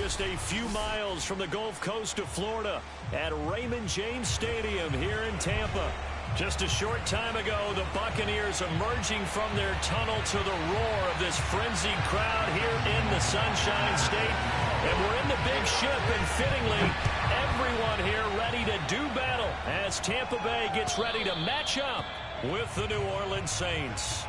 just a few miles from the Gulf Coast of Florida at Raymond James Stadium here in Tampa. Just a short time ago, the Buccaneers emerging from their tunnel to the roar of this frenzied crowd here in the Sunshine State. And we're in the big ship, and fittingly, everyone here ready to do battle as Tampa Bay gets ready to match up with the New Orleans Saints.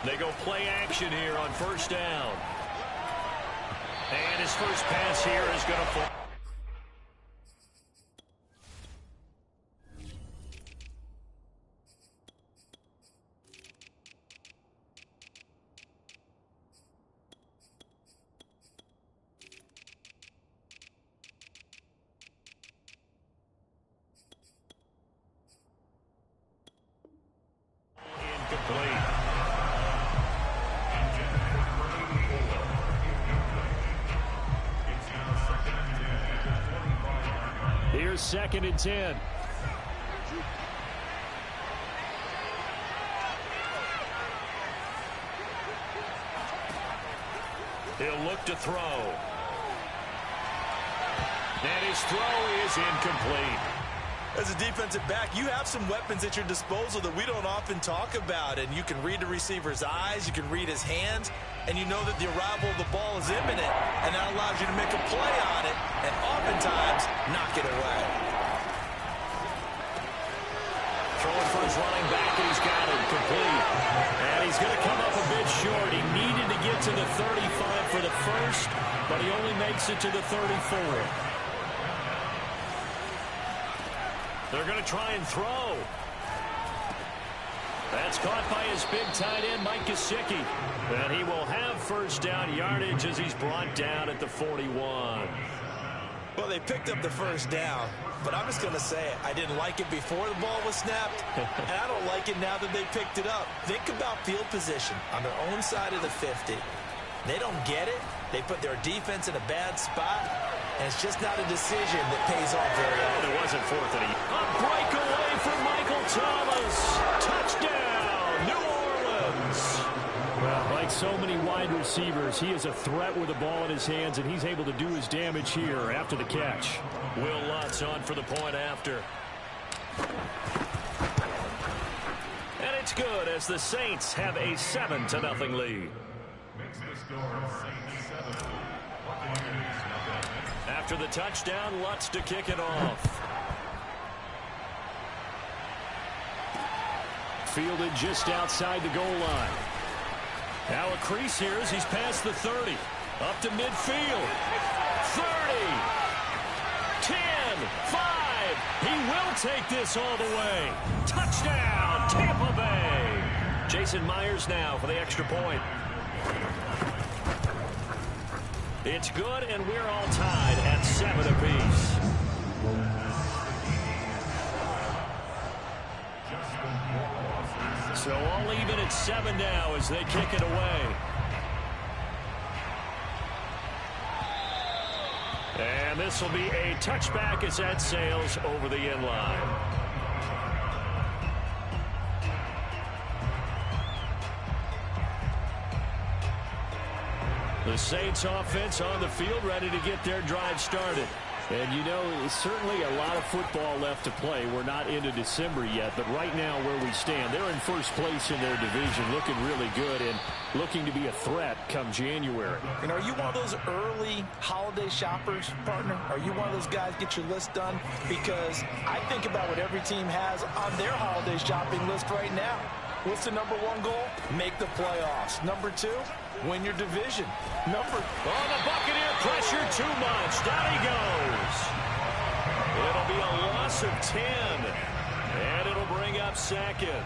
They go play action here on first down. And his first pass here is going to fall. Incomplete. Here's 2nd and 10. He'll look to throw. And his throw is incomplete. As a defensive back, you have some weapons at your disposal that we don't often talk about. And you can read the receiver's eyes, you can read his hands, and you know that the arrival of the ball is imminent. And that allows you to make a play on it and oftentimes knock it away. Throwing for his running back, and he's got it complete. And he's going to come up a bit short. He needed to get to the 35 for the first, but he only makes it to the 34. They're going to try and throw. That's caught by his big tight end, Mike Gesicki. And he will have first down yardage as he's brought down at the 41. Well, they picked up the first down, but I'm just going to say it. I didn't like it before the ball was snapped, and I don't like it now that they picked it up. Think about field position on their own side of the 50. They don't get it. They put their defense in a bad spot, and it's just not a decision that pays off very often. It wasn't 4th and 8. A breakaway from Michael Thomas. Touchdown, New Orleans. Well, like so many wide receivers, he is a threat with the ball in his hands, and he's able to do his damage here after the catch. Will Lutz on for the point after. And it's good as the Saints have a 7-0 lead. After the touchdown, Lutz to kick it off. Fielded just outside the goal line. Now a crease here as he's past the 30. Up to midfield. 30. 10. 5. He will take this all the way. Touchdown, Tampa Bay. Jason Myers now for the extra point. It's good, and we're all tied at 7 apiece. So all even at 7 now as they kick it away. And this will be a touchback as that sails over the end line. The Saints offense on the field ready to get their drive started. And, you know, certainly a lot of football left to play. We're not into December yet, but right now where we stand, they're in first place in their division, looking really good and looking to be a threat come January. And are you one of those early holiday shoppers, partner? Are you one of those guys get your list done? Because I think about what every team has on their holiday shopping list right now. What's the number one goal? Make the playoffs. Number 2, win your division. The Buccaneer pressure too much. Down he goes. It'll be a loss of 10. And it'll bring up 2nd.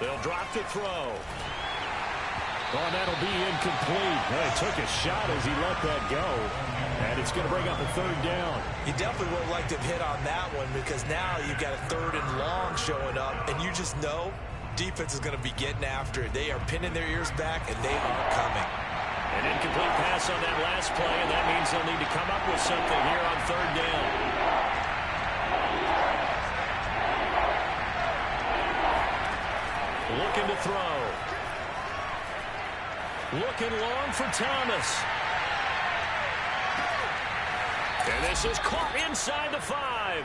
They'll drop to throw. Oh, that'll be incomplete. Well, he took a shot as he let that go. And it's going to bring up a third down. You definitely would have liked to have hit on that one because now you've got a third and long showing up, and you just know defense is going to be getting after it. They are pinning their ears back, and they are coming. An incomplete pass on that last play, and that means they'll need to come up with something here on third down. Looking to throw. Looking long for Thomas. And this is caught inside the 5.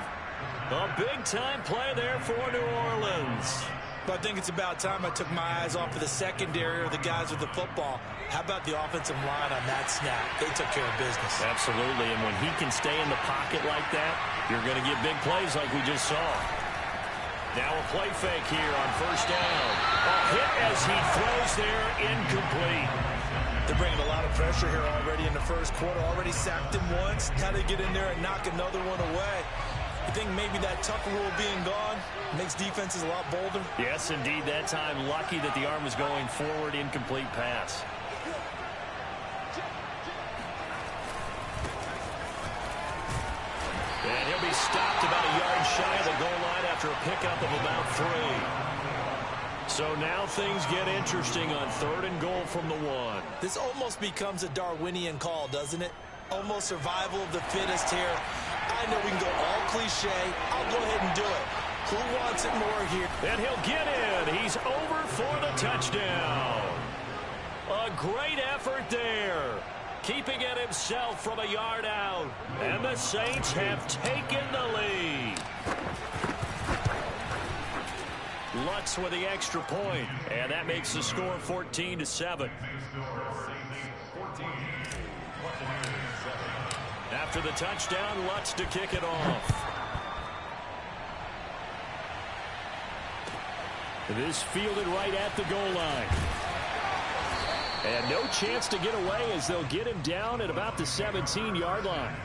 A big-time play there for New Orleans. But I think it's about time I took my eyes off of the secondary or the guys with the football. How about the offensive line on that snap? They took care of business. Absolutely, and when he can stay in the pocket like that, you're going to get big plays like we just saw. Now a play fake here on first down. A hit as he throws there, incomplete. They're bringing a lot of pressure here already in the first quarter. Already sacked him once. Now they get in there and knock another one away. I think maybe that Tucker rule being gone makes defenses a lot bolder. Yes, indeed. That time, lucky that the arm was going forward, incomplete pass. And he'll be stopped about a yard shy of the goal line after a pickup of about 3. So now things get interesting on third and goal from the 1. This almost becomes a Darwinian call, doesn't it? Almost survival of the fittest here. I know we can go all cliche. I'll go ahead and do it. Who wants it more here? And he'll get in. He's over for the touchdown. A great effort there. Keeping it himself from a yard out. And the Saints have taken the lead. Lutz with the extra point, and that makes the score 14-7. After the touchdown, Lutz to kick it off. This fielded right at the goal line. And no chance to get away as they'll get him down at about the 17-yard line.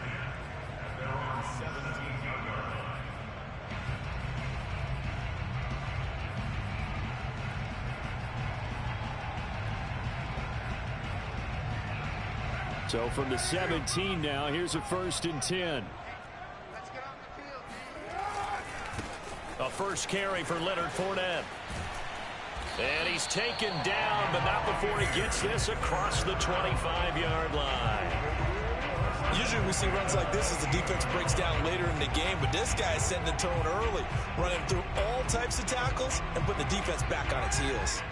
So from the 17 now, here's a 1st and 10. A first carry for Leonard Fournette. And he's taken down, but not before he gets this across the 25-yard line. Usually we see runs like this as the defense breaks down later in the game, but this guy is setting the tone early, running through all types of tackles and putting the defense back on its heels.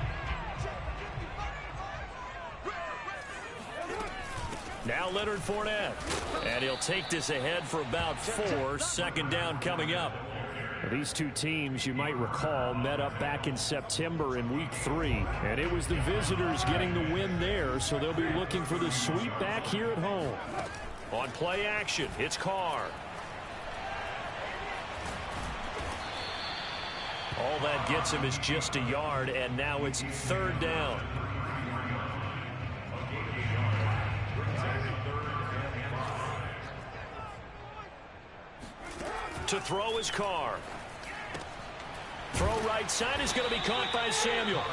Now Leonard Fournette, and he'll take this ahead for about 4. Second down coming up. These two teams, you might recall, met up back in September in Week 3, and it was the visitors getting the win there, so they'll be looking for the sweep back here at home. On play action, it's Carr. All that gets him is just a yard, and now it's third down. To throw his Carr. Throw right side is going to be caught by Samuel.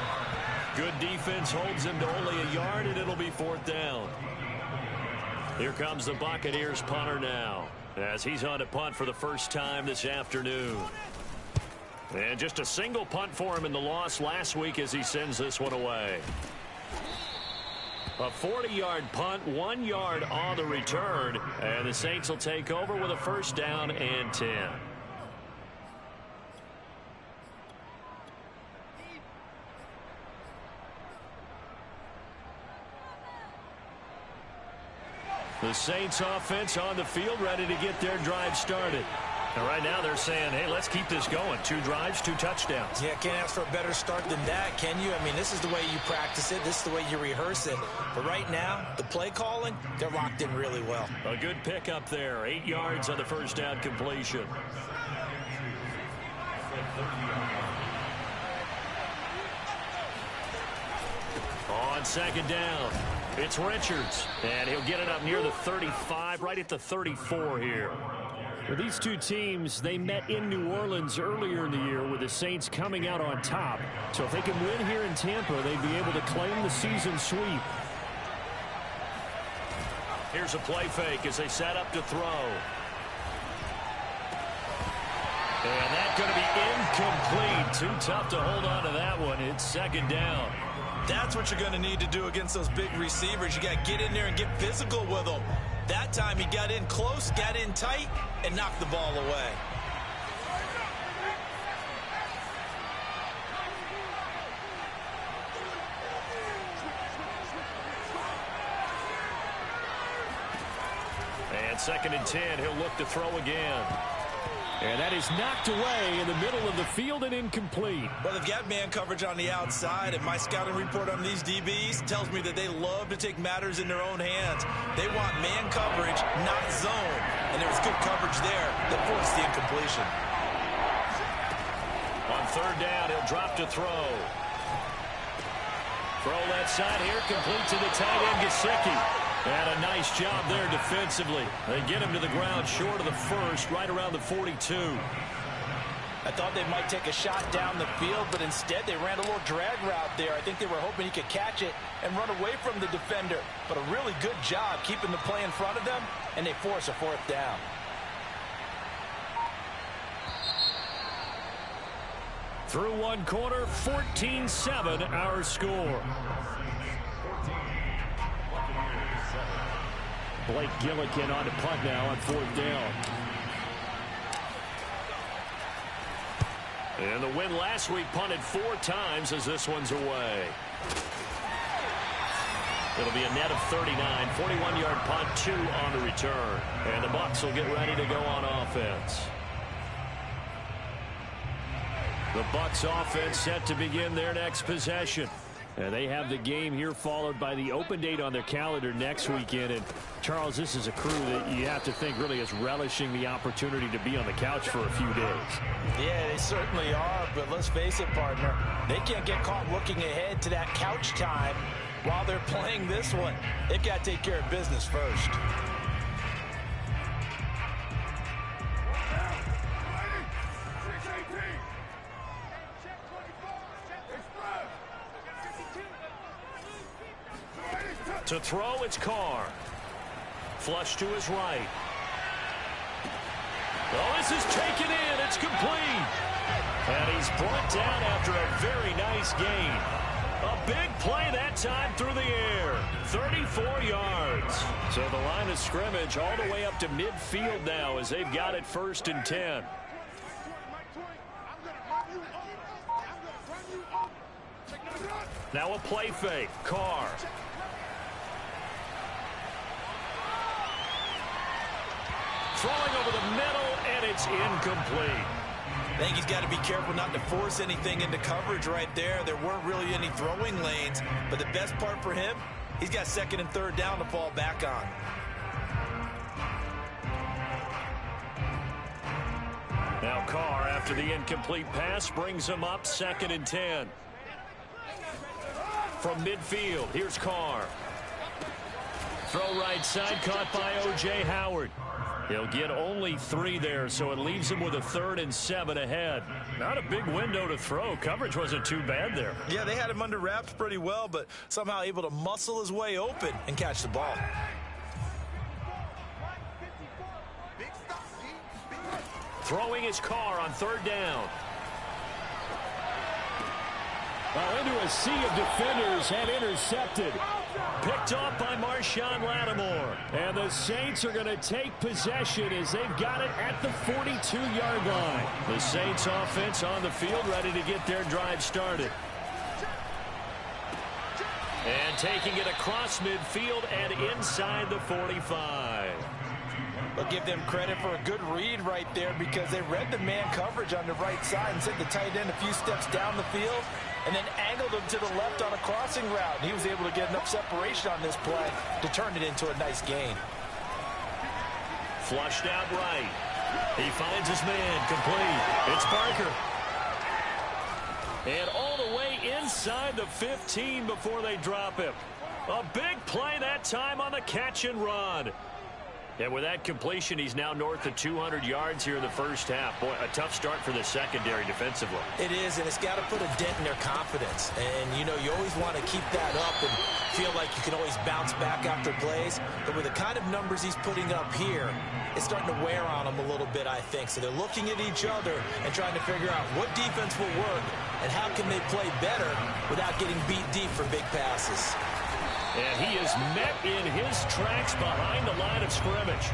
Good defense holds him to only a yard, and it'll be 4th down. Here comes the Buccaneers punter now, as he's on to punt for the first time this afternoon. And just a single punt for him in the loss last week as he sends this one away. A 40-yard punt, 1 yard on the return, and the Saints will take over with a 1st down and 10. The Saints offense on the field ready to get their drive started. And right now they're saying, hey, let's keep this going. 2 drives, 2 touchdowns. Yeah, can't ask for a better start than that, can you? I mean, this is the way you practice it. This is the way you rehearse it. But right now, the play calling, they're locked in really well. A good pickup there. 8 yards on the 1st down completion. On 2nd down, it's Richards. And he'll get it up near the 35, right at the 34 here. Well, these two teams, they met in New Orleans earlier in the year with the Saints coming out on top. So if they can win here in Tampa, they'd be able to claim the season sweep. Here's a play fake as they set up to throw. And that's going to be incomplete. Too tough to hold on to that one. It's second down. That's what you're going to need to do against those big receivers. You got to get in there and get physical with them. That time he got in close, got in tight, and knocked the ball away. And second and 10, he'll look to throw again. And that is knocked away in the middle of the field and incomplete. Well, they've got man coverage on the outside, and my scouting report on these DBs tells me that they love to take matters in their own hands. They want man coverage, not zone. And there was good coverage there that forced the incompletion. On third down, he'll drop to throw. Throw left side here, complete to the tight end, Gesicki. And a nice job there defensively. They get him to the ground short of the first, right around the 42. I thought they might take a shot down the field, but instead they ran a little drag route there. I think they were hoping he could catch it and run away from the defender. But a really good job keeping the play in front of them, and they force a fourth down. Through one quarter, 14-7 our score. Blake Gillikin on to punt now on fourth down. And the win last week punted 4 times as this one's away. It'll be a net of 39, 41-yard punt, 2 on the return. And the Bucs will get ready to go on offense. The Bucs offense set to begin their next possession. And they have the game here followed by the open date on their calendar next weekend. And Charles, this is a crew that you have to think really is relishing the opportunity to be on the couch for a few days. Yeah, they certainly are. But let's face it, partner, they can't get caught looking ahead to that couch time while they're playing this one. They've got to take care of business first. To throw, it's Carr. Flush to his right. Oh, this is taken in. It's complete. And he's brought down after a very nice gain. A big play that time through the air. 34 yards. So the line of scrimmage all the way up to midfield now as they've got it 1st and 10. Now a play fake. Carr. Throwing over the middle, and it's incomplete. I think he's got to be careful not to force anything into coverage right there. There weren't really any throwing lanes, but the best part for him, he's got 2nd and 3rd down to fall back on. Now Carr, after the incomplete pass, brings him up 2nd and 10. From midfield, here's Carr. Throw right side, caught by O.J. Howard. He'll get only 3 there, so it leaves him with a 3rd and 7 ahead. Not a big window to throw. Coverage wasn't too bad there. Yeah, they had him under wraps pretty well, but somehow able to muscle his way open and catch the ball. Throwing his Carr on 3rd down. Well, into a sea of defenders and intercepted. Picked off by Marshawn Lattimore. And the Saints are going to take possession as they've got it at the 42-yard line. The Saints offense on the field ready to get their drive started. And taking it across midfield and inside the 45. We'll give them credit for a good read right there because they read the man coverage on the right side and sent the tight end a few steps down the field and then angled him to the left on a crossing route. And he was able to get enough separation on this play to turn it into a nice gain. Flushed out right. He finds his man complete. It's Parker. And all the way inside the 15 before they drop him. A big play that time on the catch and run. And with that completion, he's now north of 200 yards here in the first half. Boy, a tough start for the secondary defensively. It is, and it's got to put a dent in their confidence. And, you know, you always want to keep that up and feel like you can always bounce back after plays. But with the kind of numbers he's putting up here, it's starting to wear on them a little bit, I think. So they're looking at each other and trying to figure out what defense will work and how can they play better without getting beat deep for big passes. And he is met in his tracks behind the line of scrimmage.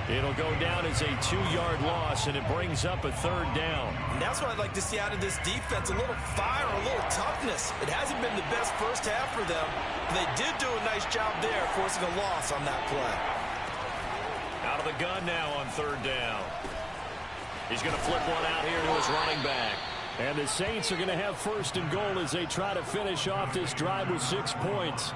It'll go down as a 2-yard loss, and it brings up a third down. And that's what I'd like to see out of this defense, a little fire, a little toughness. It hasn't been the best first half for them, but they did do a nice job there, forcing a loss on that play. Out of the gun now on third down. He's going to flip one out here to his running back. And the Saints are going to have first and goal as they try to finish off this drive with 6 points.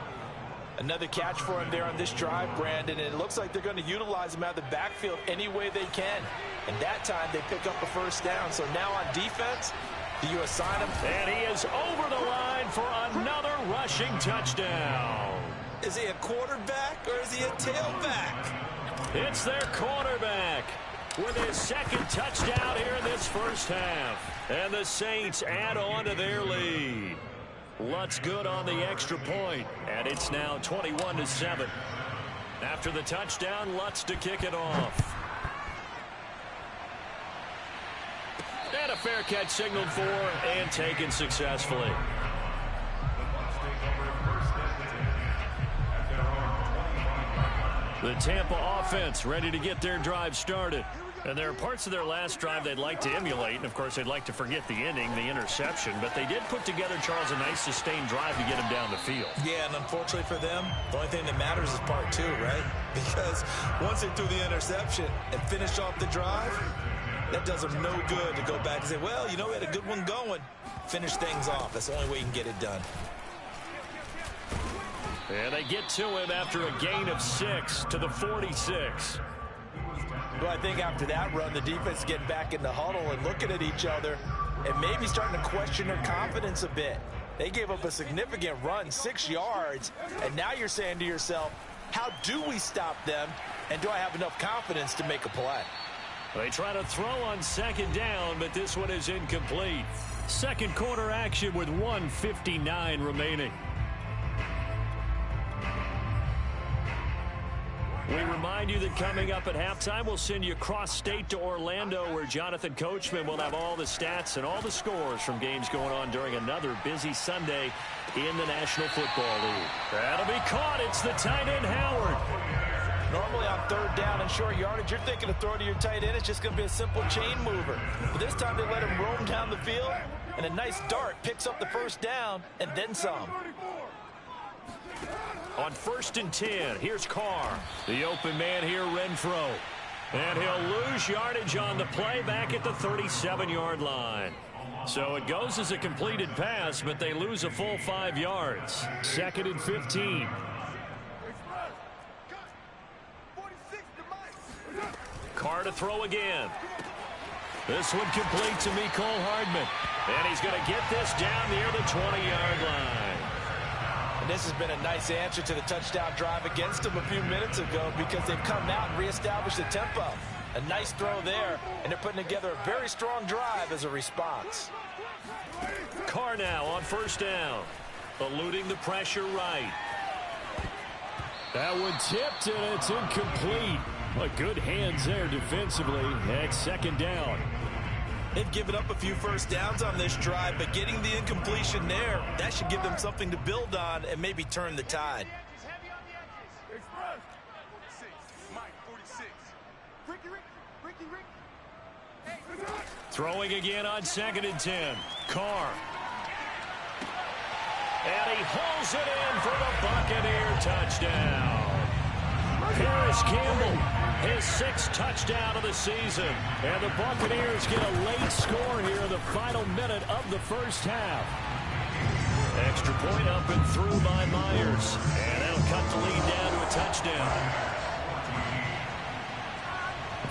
Another catch for him there on this drive, Brandon, and it looks like they're going to utilize him out of the backfield any way they can. And that time they pick up a first down. So now on defense, do you assign him? And he is over the line for another rushing touchdown. Is he a quarterback or is he a tailback? It's their quarterback with his second touchdown here in this first half. And the Saints add on to their lead. Lutz good on the extra point, and it's now 21-7. After the touchdown, Lutz to kick it off. And a fair catch signaled for and taken successfully. The Tampa offense ready to get their drive started. And there are parts of their last drive they'd like to emulate. And, of course, they'd like to forget the ending, the interception. But they did put together, Charles, a nice sustained drive to get him down the field. Yeah, and unfortunately for them, the only thing that matters is part 2, right? Because once they threw the interception and finished off the drive, that does them no good to go back and say, well, you know, we had a good one going. Finish things off. That's the only way you can get it done. And they get to him after a gain of 6 to the 46. Well, I think after that run, the defense is getting back in the huddle and looking at each other and maybe starting to question their confidence a bit. They gave up a significant run, 6 yards, and now you're saying to yourself, how do we stop them, and do I have enough confidence to make a play? They try to throw on second down, but this one is incomplete. Second quarter action with 1:59 remaining. We remind you that coming up at halftime, we'll send you cross-state to Orlando, where Jonathan Coachman will have all the stats and all the scores from games going on during another busy Sunday in the National Football League. That'll be caught. It's the tight end, Howard. Normally on third down and short yardage, you're thinking of throwing to your tight end. It's just going to be a simple chain mover. But this time they let him roam down the field, and a nice dart picks up the first down and then some. On 1st and 10, here's Carr. The open man here, Renfro. And he'll lose yardage on the play back at the 37-yard line. So it goes as a completed pass, but they lose a full 5 yards. 2nd and 15. Carr to throw again. This one complete to Mecole Hardman. And he's going to get this down near the 20-yard line. And this has been a nice answer to the touchdown drive against them a few minutes ago because they've come out and reestablished the tempo. A nice throw there, and they're putting together a very strong drive as a response. Carr now on 1st down, eluding the pressure right. That one tipped, and it's incomplete. But good hands there defensively at 2nd down. They've given up a few first downs on this drive, but getting the incompletion there, that should give them something to build on and maybe turn the tide. Throwing again on 2nd and 10. Carr. And he hauls it in for the Buccaneer touchdown. Paris Campbell, his 6th touchdown of the season. And the Buccaneers get a late score here in the final minute of the first half. Extra point up and through by Myers. And that'll cut the lead down to a touchdown.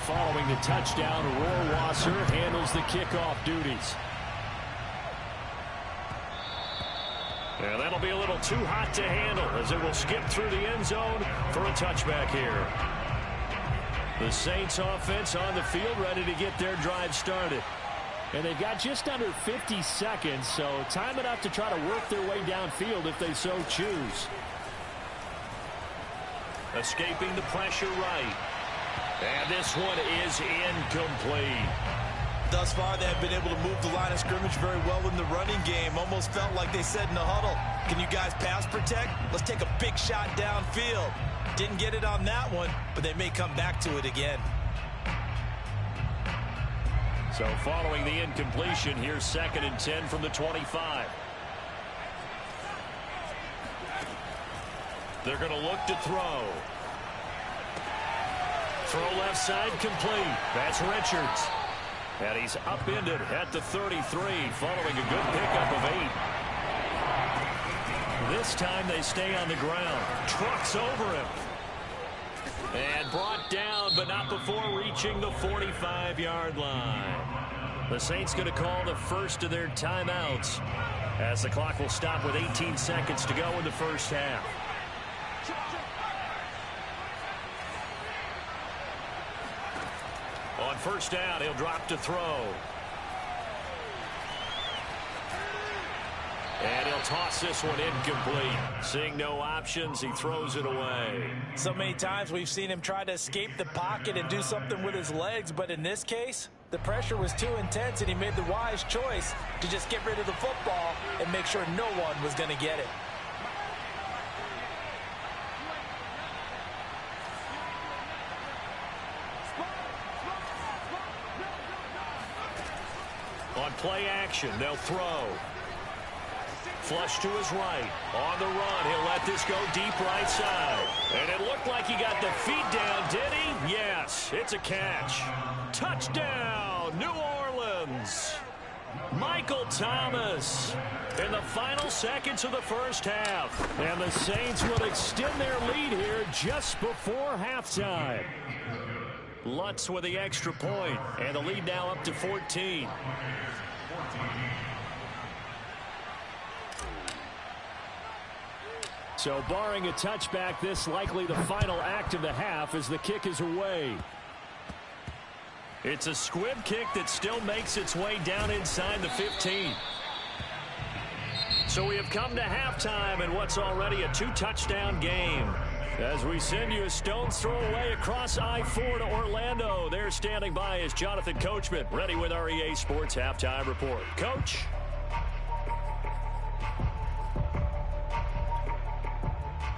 Following the touchdown, Rohrwasser handles the kickoff duties. And that'll be a little too hot to handle as it will skip through the end zone for a touchback here. The Saints offense on the field, ready to get their drive started. And they've got just under 50 seconds, so time enough to try to work their way downfield if they so choose. Escaping the pressure right. And this one is incomplete. Thus far, they have been able to move the line of scrimmage very well in the running game. Almost felt like they said in the huddle, can you guys pass protect? Let's take a big shot downfield. Didn't get it on that one, but they may come back to it again. So following the incompletion, here's 2nd and 10 from the 25. They're going to look to throw. Throw left side complete. That's Richards. And he's upended at the 33 following a good pickup of 8. This time they stay on the ground. Trucks over him. And brought down, but not before reaching the 45-yard line. The Saints going to call the first of their timeouts as the clock will stop with 18 seconds to go in the first half. On first down, he'll drop to throw. And he'll toss this one incomplete. Seeing no options, he throws it away. So many times we've seen him try to escape the pocket and do something with his legs, but in this case, the pressure was too intense and he made the wise choice to just get rid of the football and make sure no one was going to get it. On play action, they'll throw. Flush to his right. On the run, he'll let this go deep right side. And it looked like he got the feet down, did he? Yes, it's a catch. Touchdown, New Orleans. Michael Thomas in the final seconds of the first half. And the Saints will extend their lead here just before halftime. Lutz with the extra point, and the lead now up to 14. So barring a touchback, this likely the final act of the half as the kick is away. It's a squib kick that still makes its way down inside the 15. So we have come to halftime in what's already a 2-touchdown game. As we send you a stone's throw away across I-4 to Orlando. There standing by is Jonathan Coachman, ready with our EA Sports Halftime Report. Coach?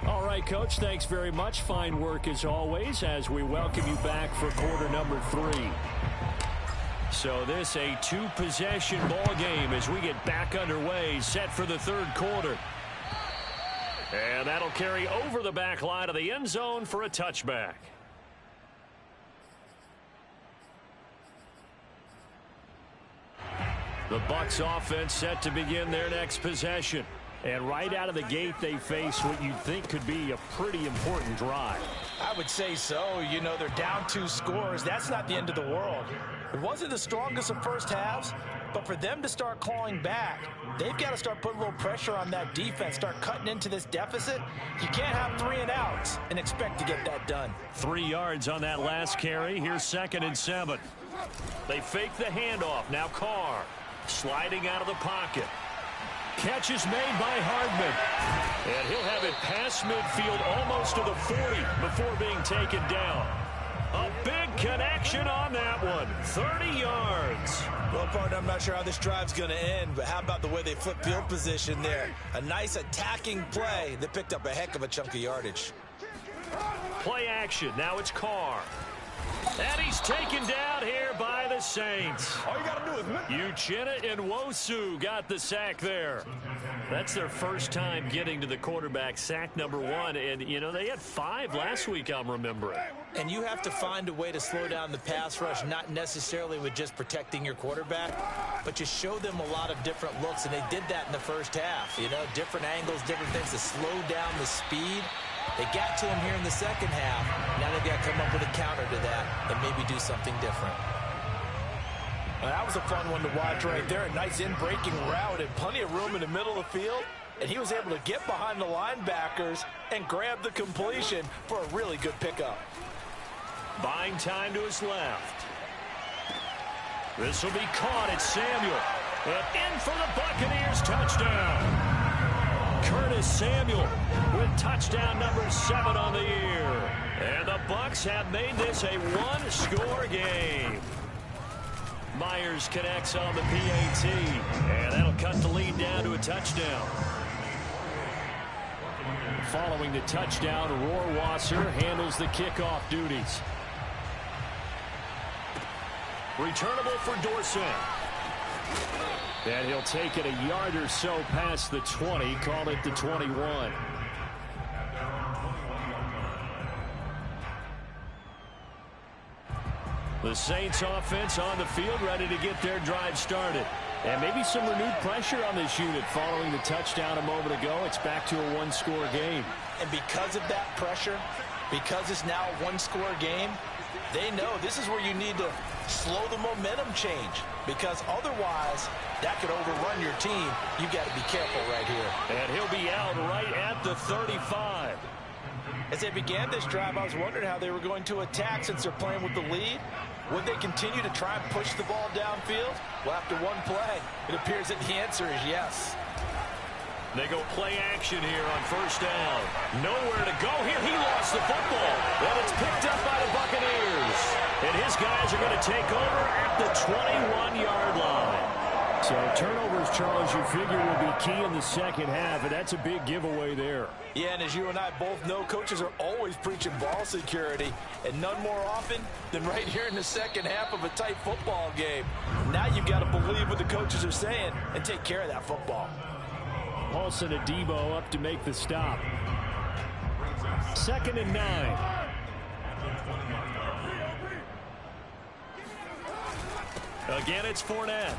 All right, Coach, thanks very much. Fine work as always as we welcome you back for quarter number 3. So this a 2-possession ball game as we get back underway, set for the third quarter. And that'll carry over the back line of the end zone for a touchback. The Bucs offense set to begin their next possession. And right out of the gate, they face what you'd think could be a pretty important drive. I would say so. You know, they're down 2 scores. That's not the end of the world. It wasn't the strongest of first halves, but for them to start clawing back, they've got to start putting a little pressure on that defense, start cutting into this deficit. You can't have 3 and outs and expect to get that done. 3 yards on that last carry. Here's 2nd and 7. They fake the handoff. Now Carr sliding out of the pocket. Catch is made by Hardman. And he'll have it past midfield almost to the 40 before being taken down. A big connection on that one. 30 yards. Well, partner, I'm not sure how this drive's going to end, but how about the way they flip field position there? A nice attacking play that picked up a heck of a chunk of yardage. Play action. Now it's Carr. And he's taken down here by the Saints. All you got to do is Uchenna and Nwosu got the sack there. That's their first time getting to the quarterback, sack number 1. And, you know, they had 5 last week, I'm remembering. And you have to find a way to slow down the pass rush, not necessarily with just protecting your quarterback, but you show them a lot of different looks, and they did that in the first half. You know, different angles, different things to slow down the speed. They got to him here in the second half. Now they've got to come up with a counter to that and maybe do something different. Well, that was a fun one to watch right there. A nice in-breaking route and plenty of room in the middle of the field. And he was able to get behind the linebackers and grab the completion for a really good pickup. Buying time to his left. This will be caught. It's Samuel. And in for the Buccaneers touchdown. Curtis Samuel with touchdown number 7 on the year. And the Bucs have made this a one-score game. Myers connects on the PAT. And that'll cut the lead down to a touchdown. Following the touchdown, Rohrwasser handles the kickoff duties. Returnable for Dorsett. And he'll take it a yard or so past the 20, call it the 21. The Saints offense on the field, ready to get their drive started. And maybe some renewed pressure on this unit following the touchdown a moment ago. It's back to a one-score game. And because of that pressure, because it's now a one-score game, they know this is where you need to slow the momentum change, because otherwise that could overrun your team. You've got to be careful right here. And he'll be out right at the 35. As they began this drive, I was wondering how they were going to attack since they're playing with the lead. Would they continue to try and push the ball downfield? Well, after one play, it appears that the answer is yes. They go play action here on first down. Nowhere to go here. He lost the football. And it's picked up by the Buccaneers. And his guys are going to take over at the 21-yard line. So turnovers, Charles, you figure will be key in the second half, and that's a big giveaway there. Yeah, and as you and I both know, coaches are always preaching ball security, and none more often than right here in the second half of a tight football game. Now you've got to believe what the coaches are saying and take care of that football. Paulson Adebo up to make the stop. 2nd and 9. Again, it's Fournette.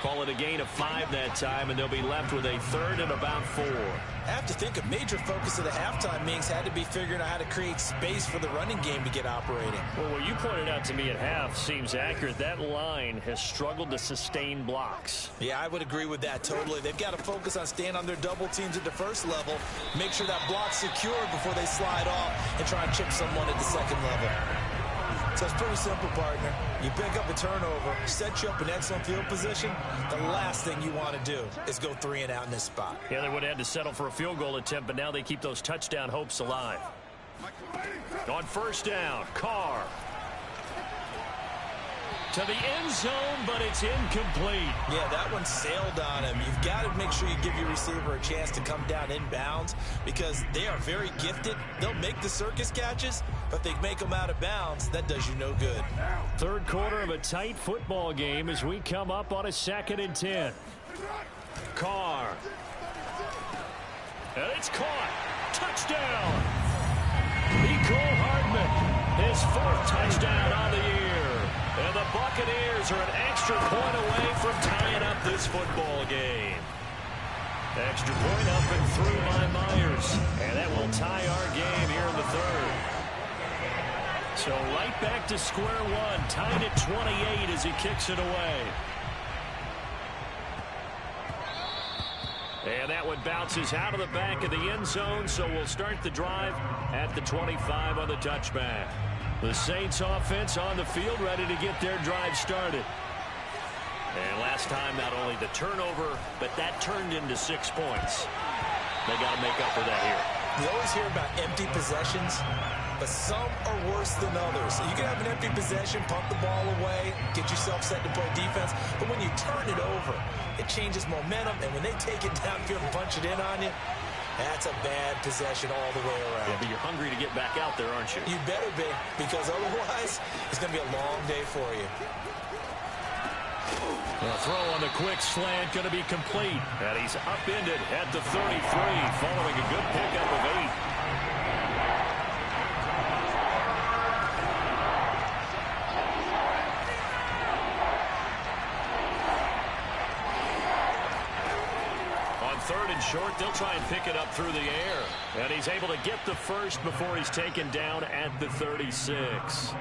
Call it a gain of 5 that time, and they'll be left with a 3rd and about 4. I have to think a major focus of the halftime meetings had to be figuring out how to create space for the running game to get operating. Well, what you pointed out to me at half seems accurate. That line has struggled to sustain blocks. Yeah, I would agree with that totally. They've got to focus on staying on their double teams at the first level, make sure that block's secure before they slide off and try and chip someone at the second level. So it's pretty simple, partner. You pick up a turnover, set you up in excellent field position. The last thing you want to do is go 3 and out in this spot. Yeah, they would have had to settle for a field goal attempt, but now they keep those touchdown hopes alive. On first down, Carr. To the end zone, but it's incomplete. Yeah, that one sailed on him. You've got to make sure you give your receiver a chance to come down inbounds because they are very gifted. They'll make the circus catches, but if they make them out of bounds, that does you no good. Third quarter of a tight football game as we come up on a 2nd and 10. Carr. And it's caught. Touchdown. Mecole Hardman, his 4th touchdown on the year. And the Buccaneers are an extra point away from tying up this football game. Extra point up and through by Myers. And that will tie our game here in the 3rd. So right back to square one, tied at 28 as he kicks it away. And that one bounces out of the back of the end zone, so we'll start the drive at the 25 on the touchback. The Saints offense on the field, ready to get their drive started. And last time, not only the turnover, but that turned into 6 points. They got to make up for that here. We always hear about empty possessions, but some are worse than others. You can have an empty possession, pump the ball away, get yourself set to play defense, but when you turn it over, it changes momentum, and when they take it downfield and punch it in on you, that's a bad possession all the way around. Yeah, but you're hungry to get back out there, aren't you? You better be, because otherwise, it's going to be a long day for you. The throw on the quick slant going to be complete. And he's upended at the 33, following a good pickup of 8. Third and short, they'll try and pick it up through the air. And he's able to get the first before he's taken down at the 36.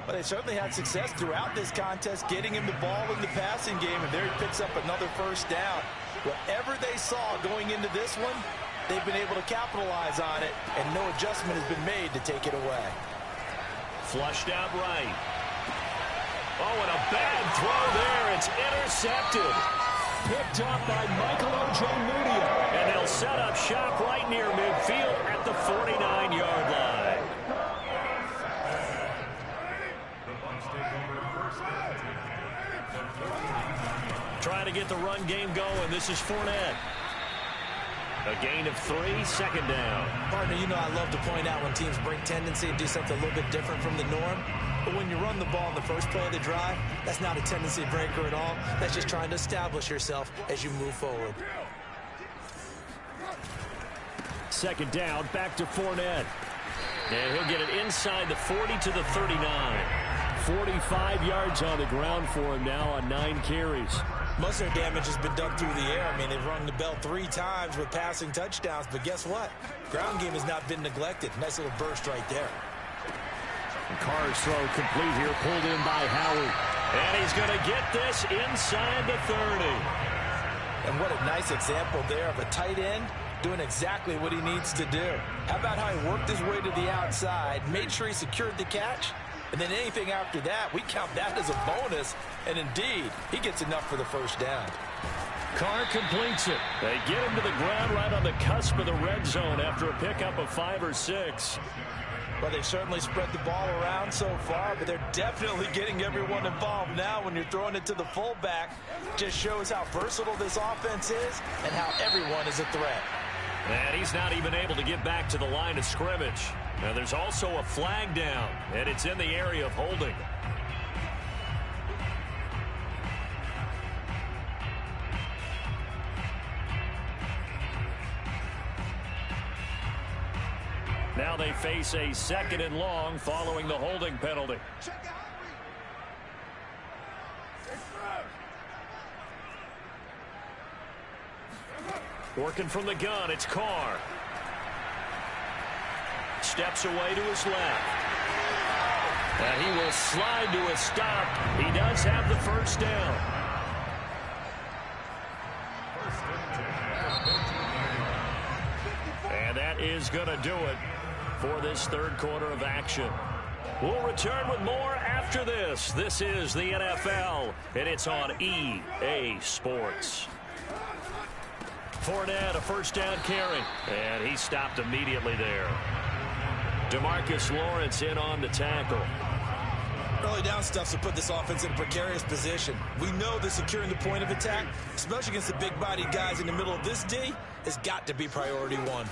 But they certainly had success throughout this contest, getting him the ball in the passing game, and there he picks up another first down. Whatever they saw going into this one, they've been able to capitalize on it, and no adjustment has been made to take it away. Flushed out right. Oh, and a bad throw there. It's intercepted. Picked up by Michael Ojemudia. And they'll set up shop right near midfield at the 49-yard line. Trying to get the run game going. This is Fournette. A gain of 3, second down. Partner, you know I love to point out when teams break tendency and do something a little bit different from the norm. But when you run the ball in the first play of the drive, that's not a tendency breaker at all. That's just trying to establish yourself as you move forward. Second down, back to Fournette. And he'll get it inside the 40 to the 39. 45 yards on the ground for him now on 9 carries. Most of their damage has been done through the air. I mean, they've rung the bell 3 times with passing touchdowns. But guess what? Ground game has not been neglected. Nice little burst right there. And Carr's throw complete here, pulled in by Howard. And he's going to get this inside the 30. And what a nice example there of a tight end doing exactly what he needs to do. How about how he worked his way to the outside, made sure he secured the catch, and then anything after that, we count that as a bonus. And indeed, he gets enough for the first down. Carr completes it. They get him to the ground right on the cusp of the red zone after a pickup of 5 or 6. Well, they've certainly spread the ball around so far, but they're definitely getting everyone involved now when you're throwing it to the fullback. Just shows how versatile this offense is and how everyone is a threat. And he's not even able to get back to the line of scrimmage. Now there's also a flag down, and it's in the area of holding. Now they face a 2nd and long following the holding penalty. Working from the gun, it's Carr. Steps away to his left. And he will slide to a stop. He does have the first down. And that is going to do it for this 3rd quarter of action. We'll return with more after this. This is the NFL, and it's on EA Sports. Fournette, a first down carry, and he stopped immediately there. DeMarcus Lawrence in on the tackle. Early down stuff to put this offense in a precarious position. We know that securing the point of attack, especially against the big-bodied guys in the middle of this D, has got to be priority 1.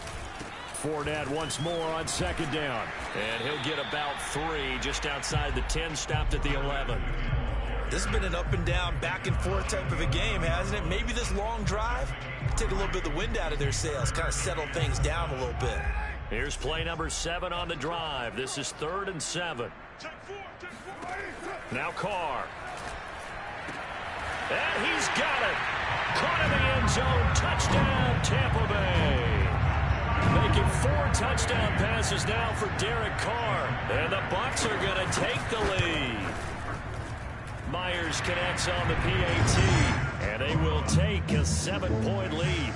Fournette once more on 2nd down. And he'll get about 3 just outside the 10, stopped at the 11. This has been an up-and-down, back-and-forth type of a game, hasn't it? Maybe this long drive take a little bit of the wind out of their sails, kind of settle things down a little bit. Here's play number 7 on the drive. This is 3rd and 7. Now Carr. And he's got it. Caught in the end zone. Touchdown, Tampa Bay. Making 4 touchdown passes now for Derek Carr. And the Bucs are going to take the lead. Myers connects on the PAT. And they will take a 7-point lead.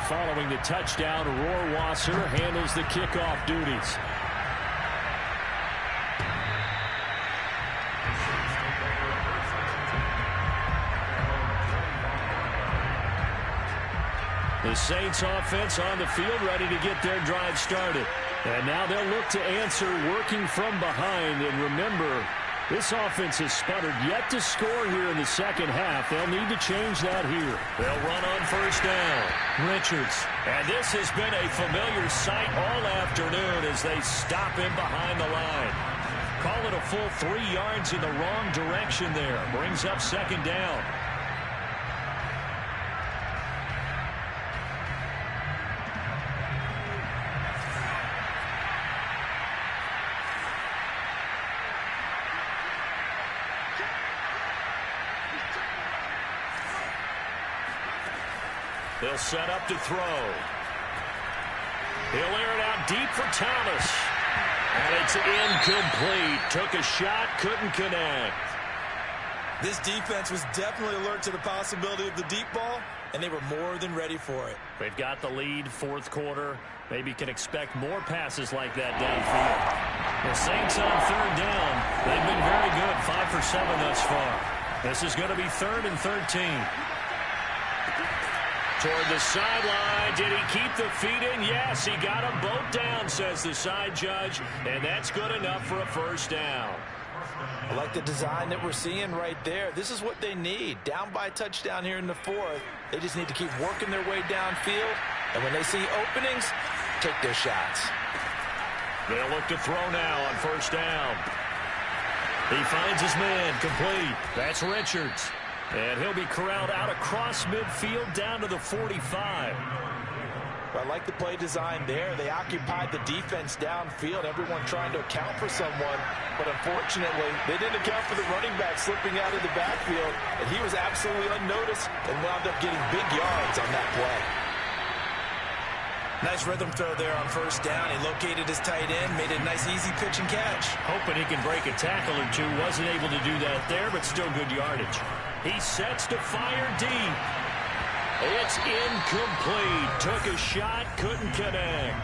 Following the touchdown, Rohrwasser handles the kickoff duties. The Saints offense on the field ready to get their drive started. And now they'll look to answer working from behind. And remember, this offense has sputtered yet to score here in the second half. They'll need to change that here. They'll run on first down. Richards. And this has been a familiar sight all afternoon as they stop him behind the line. Call it a full 3 yards in the wrong direction there. Brings up second down. They'll set up to throw. He'll air it out deep for Thomas. And it's incomplete. Took a shot, couldn't connect. This defense was definitely alert to the possibility of the deep ball, and they were more than ready for it. They've got the lead, fourth quarter. Maybe can expect more passes like that downfield. The Saints on third down. They've been very good, 5 for 7 thus far. This is going to be 3rd and 13. Toward the sideline. Did he keep the feet in? Yes, he got them both down, says the side judge, and that's good enough for a first down. I like the design that we're seeing right there. This is what they need. Down by a touchdown here in the 4th. They just need to keep working their way downfield. And when they see openings, take their shots. They'll look to throw now on first down. He finds his man complete. That's Richards. And he'll be corralled out across midfield down to the 45. I like the play design there. They occupied the defense downfield, everyone trying to account for someone. But unfortunately, they didn't account for the running back slipping out of the backfield. And he was absolutely unnoticed and wound up getting big yards on that play. Nice rhythm throw there on first down. He located his tight end, made a nice easy pitch and catch. Hoping he can break a tackle or two. Wasn't able to do that there, but still good yardage. He sets to fire deep. It's incomplete. Took a shot, couldn't connect.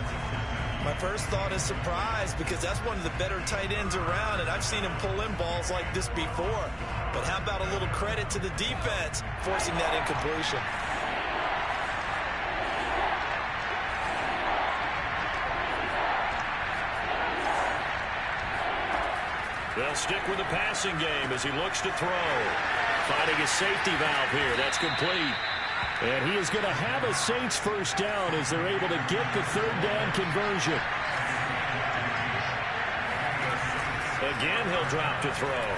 My first thought is surprise because that's one of the better tight ends around, and I've seen him pull in balls like this before. But how about a little credit to the defense forcing that incompletion? They'll stick with the passing game as he looks to throw. Finding a safety valve here. That's complete. And he is going to have a Saints first down as they're able to get the third down conversion. Again, he'll drop to throw.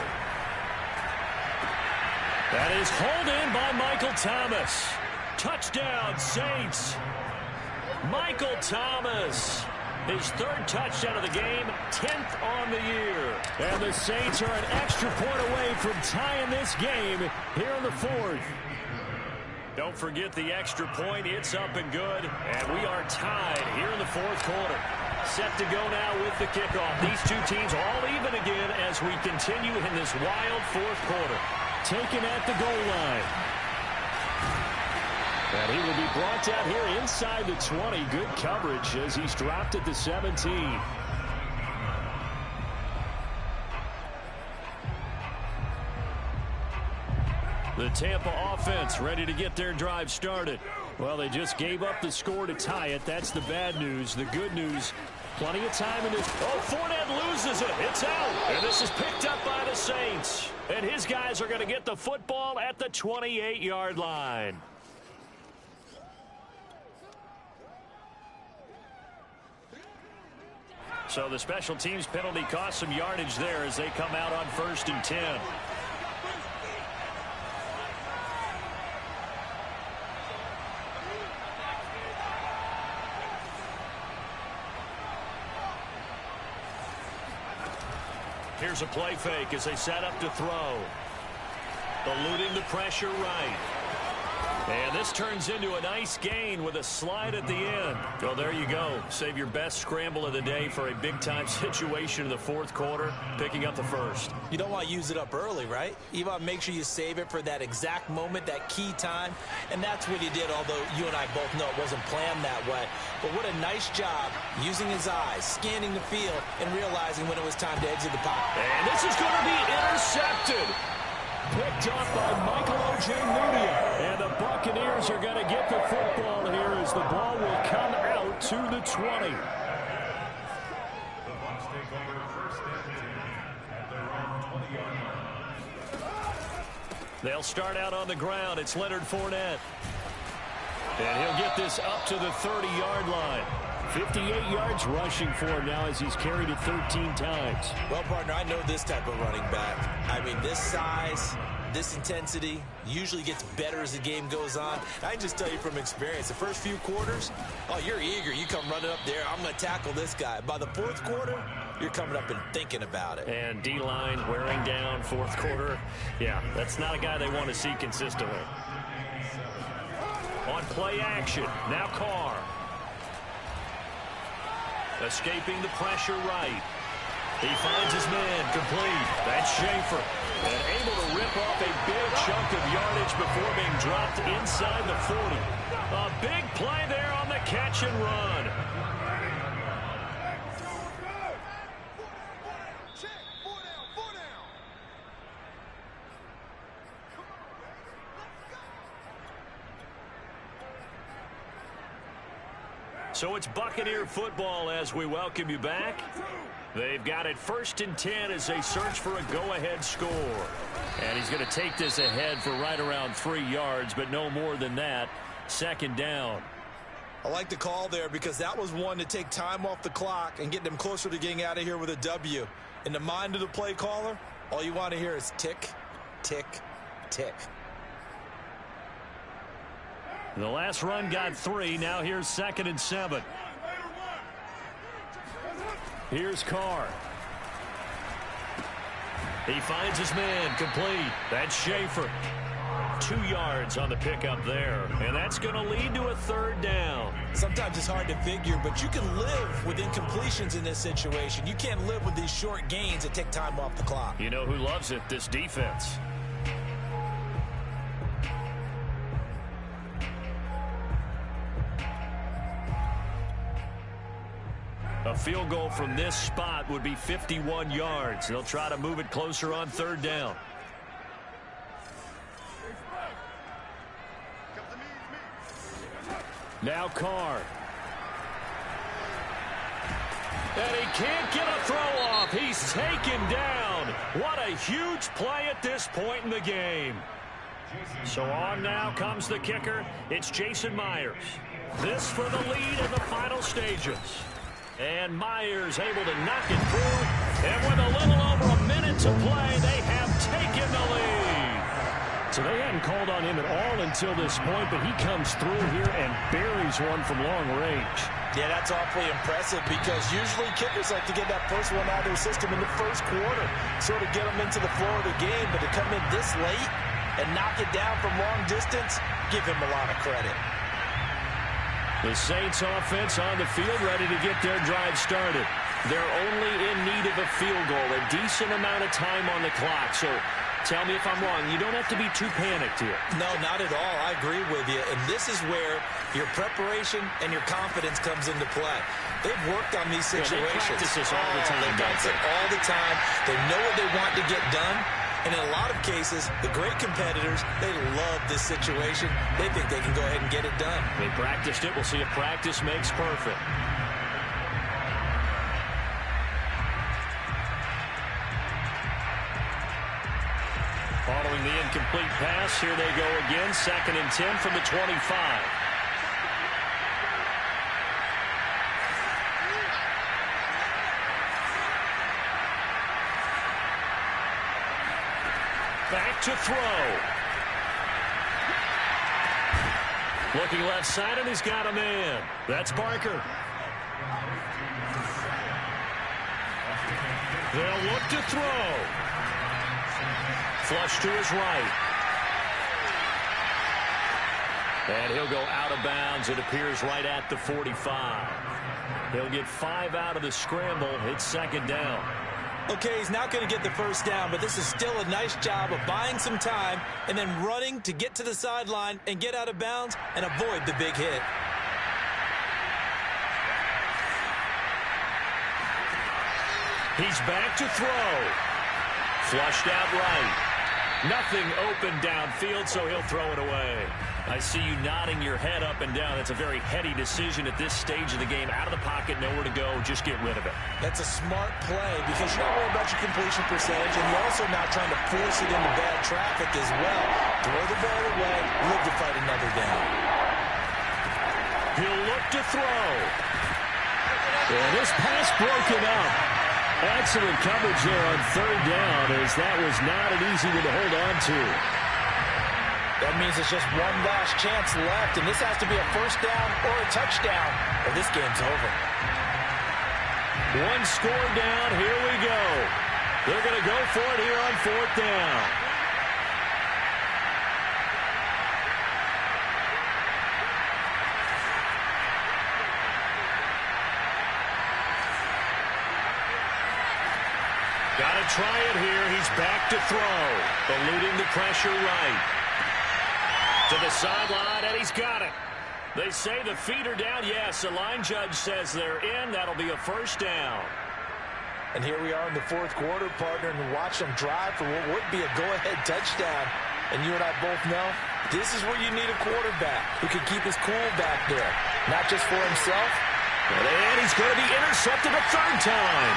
That is hauled in by Michael Thomas. Touchdown, Saints. Michael Thomas. His third touchdown of the game, 10th on the year. And the Saints are an extra point away from tying this game here in the 4th. Don't forget the extra point. It's up and good. And we are tied here in the 4th quarter. Set to go now with the kickoff. These two teams all even again as we continue in this wild 4th quarter. Taken at the goal line. And he will be brought down here inside the 20. Good coverage as he's dropped at the 17. The Tampa offense ready to get their drive started. Well, they just gave up the score to tie it. That's the bad news. The good news, plenty of time in this. Oh, Fournette loses it. It's out. And this is picked up by the Saints. And his guys are going to get the football at the 28-yard line. So the special teams penalty cost some yardage there as they come out on 1st and 10. Here's a play fake as they set up to throw. Eluding the pressure right. And this turns into a nice gain with a slide at the end. Well, there you go. Save your best scramble of the day for a big-time situation in the 4th quarter, picking up the first. You don't want to use it up early, right? You want to make sure you save it for that exact moment, that key time. And that's what he did, although you and I both know it wasn't planned that way. But what a nice job using his eyes, scanning the field, and realizing when it was time to exit the pocket. And this is going to be intercepted. Picked off by Michael Ojemudia. And the Buccaneers are going to get the football here as the ball will come out to the 20. They'll start out on the ground. It's Leonard Fournette. And he'll get this up to the 30-yard line. 58 yards rushing for him now as he's carried it 13 times. Well, partner, I know this type of running back. I mean, this size, this intensity usually gets better as the game goes on. I can just tell you from experience, the first few quarters, oh, you're eager. You come running up there. I'm going to tackle this guy. By the 4th quarter, you're coming up and thinking about it. And D-line wearing down 4th quarter. Yeah, that's not a guy they want to see consistently. On play action, now Carr. Escaping the pressure right. He finds his man complete. That's Schaefer. And able to rip off a big chunk of yardage before being dropped inside the 40. A big play there on the catch and run. So it's Buccaneer football as we welcome you back. They've got it 1st and 10 as they search for a go-ahead score. And he's going to take this ahead for right around 3 yards, but no more than that. 2nd down. I like the call there because that was one to take time off the clock and get them closer to getting out of here with a W. In the mind of the play caller, all you want to hear is tick, tick, tick. The last run got 3. Now here's 2nd and 7. Here's Carr. He finds his man complete. That's Schaefer. 2 yards on the pickup there. And that's going to lead to a 3rd down. Sometimes it's hard to figure, but you can live with incompletions in this situation. You can't live with these short gains that take time off the clock. You know who loves it? This defense. A field goal from this spot would be 51 yards. They'll try to move it closer on 3rd down. Now Carr. And he can't get a throw off. He's taken down. What a huge play at this point in the game. So on now comes the kicker. It's Jason Myers. This for the lead in the final stages. And Myers able to knock it through. And with a little over a minute to play, they have taken the lead. So they hadn't called on him at all until this point, but he comes through here and buries one from long range. Yeah, that's awfully impressive because usually kickers like to get that first one out of their system in the first quarter, sort of get them into the flow of the game, but to come in this late and knock it down from long distance, give him a lot of credit. The Saints offense on the field ready to get their drive started. They're only in need of a field goal, a decent amount of time on the clock. So tell me if I'm wrong. You don't have to be too panicked here. No, not at all. I agree with you. And this is where your preparation and your confidence comes into play. They've worked on these situations. They practice this all the time. They practice it all the time. They know what they want to get done. And in a lot of cases, the great competitors, they love this situation. They think they can go ahead and get it done. They practiced it. We'll see if practice makes perfect. Following the incomplete pass, here they go again. 2nd and 10 from the 25. Back to throw. Looking left side, and he's got a man. That's Barker. They'll look to throw. Flush to his right. And he'll go out of bounds. It appears right at the 45. He'll get 5 out of the scramble. It's 2nd down. Okay, he's not going to get the first down, but this is still a nice job of buying some time and then running to get to the sideline and get out of bounds and avoid the big hit. He's back to throw. Flushed out right. Nothing open downfield, so he'll throw it away. I see you nodding your head up and down. That's a very heady decision at this stage of the game. Out of the pocket, nowhere to go. Just get rid of it. That's a smart play because you're not worried about your completion percentage, and you're also not trying to force it into bad traffic as well. Throw the ball away, live to fight another down. He'll look to throw. Yeah, this pass broken up. Excellent coverage there on 3rd down, as that was not an easy one to hold on to. That means it's just one last chance left, and this has to be a first down or a touchdown, or this game's over. One score down. Here we go. They're going to go for it here on 4th down. Got a try it here. He's back to throw. Eluding the pressure right. To the sideline, and he's got it. They say the feet are down. Yes, the line judge says they're in. That'll be a first down. And here we are in the fourth quarter, partner, and watch them drive for what would be a go-ahead touchdown. And you and I both know this is where you need a quarterback who can keep his cool back there, not just for himself. And he's going to be intercepted a third time.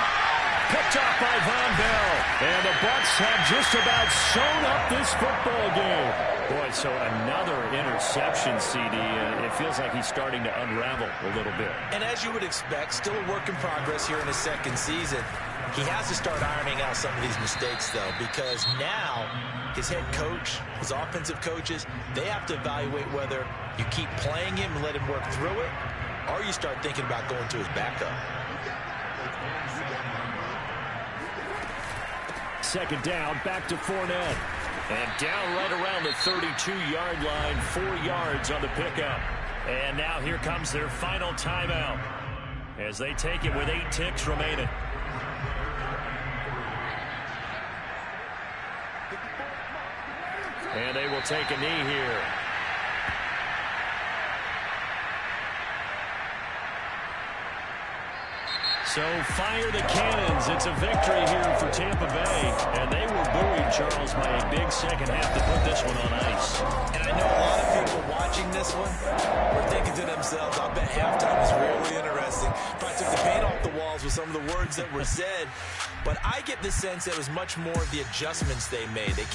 Picked off by Von Bell. And the Bucs have just about sewn up this football game. Boy, so another interception, CD. It feels like he's starting to unravel a little bit. And as you would expect, still a work in progress here in his second season. He has to start ironing out some of these mistakes, though, because now his head coach, his offensive coaches, they have to evaluate whether you keep playing him and let him work through it, or you start thinking about going to his backup. Second down, back to Fournette. And down right around the 32-yard line, 4 yards on the pickup. And now here comes their final timeout as they take it with 8 ticks remaining. And they will take a knee here. So fire the cannons. It's a victory here for Tampa Bay. And they were buoyed, Charles, by a big second half to put this one on ice. And I know a lot of people watching this one were thinking to themselves, I bet halftime was really interesting. Probably took the paint off the walls with some of the words that were said. But I get the sense that it was much more of the adjustments they made. They